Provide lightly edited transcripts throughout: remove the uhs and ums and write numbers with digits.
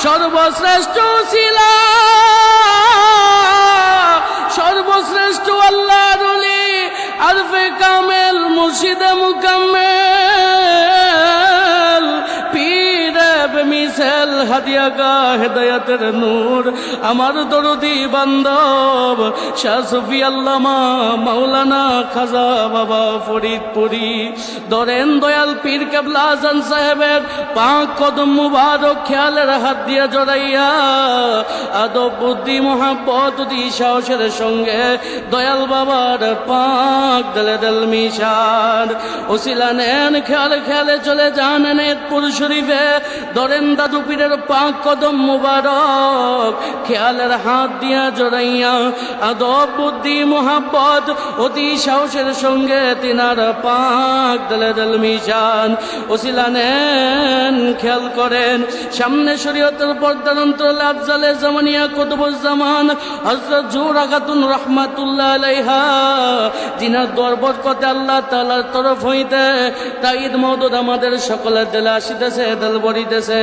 সর্বশ্রেষ্ঠ উসিলা, সর্বশ্রেষ্ঠ আল্লাহর ওলি আরফে কামেল মুর্শিদে মুকাম্মেল পীরে বেমিসাল হাদিয়াগা হেদায়েতের নূর আমার দরদি বান্ধব শাহ সুফি আল্লামা মাওলানা খাজা বাবা ফরিদপুরি। ধরেন দয়াল পীর কেবলা আজান সাহেবের পাক কদম মুবারক খেয়ালের হাত দিয়ে জড়াইয়া আদব বুদ্ধি মোহাব্বত অতি সাহসের সঙ্গে দয়াল বাবার পাক দলে দল মিশান ওসিলা নেন, খেয়ালে খেয়ালে চলে যান নেতপুর শরীফে। ধরেন দাদু পীরের পাক কদম মুবারক খেয়ালের হাত দিয়া জড়াইয়া আদব বুদ্ধি মোহাব্বত অতি সাহসের সঙ্গে তিনার পাক দলে দল মিশান ওসিলা নেন। খেয়াল করেন সামনে শরীয়তের পর্দার অন্তরালে আফজালে জামানিয়া কুতুবুজ্জামান হযরত জোহরা খাতুন রাহমাতুল্লাহ আলাইহা, যিনার দরবার কথা আল্লাহ তাআলার তরফ হইতে তাইদ মওদুদ আমাদের সকলের দিলে আসিতেছে, দিল ভরিতেছে।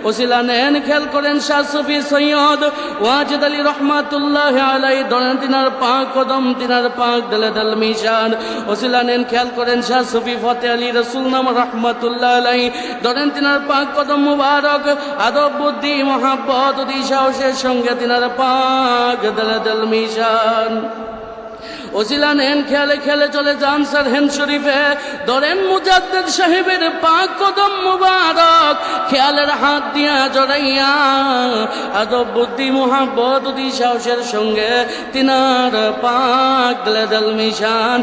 ওসিলা নেন, খেয়াল করেন শাহ সুফি সৈয়দ ওয়াজিদ আলী রহমাতুল্লাহ আলাইহি, ধরেন তিনার পাক কদম তিনার পাক দিলে দিল মিশান ওসিলা নেন। খেয়াল করেন শাহ সুফি ফতেহ আলী রসুল নাম রহমাতুল্লাহ আলাইহি, ধরেন তিনার পাক কদম মুবারক আদব বুদ্ধি মোহাব্বত অতি সাহসের সঙ্গে তিনার পাক দিলে দিল মিশান ওসিলা নেন। খেয়ালে খেয়ালে চলে যান সারহেন শরীফে। ধরেন মুজাদ্দিদ সাহেবের পাক কদম মুবারক খেয়ালের হাত দিয়া জড়াইয়া আদব বুদ্ধি মোহাব্বত অতি সাহসের সঙ্গে তিনার পাক দিলে দিল মিশান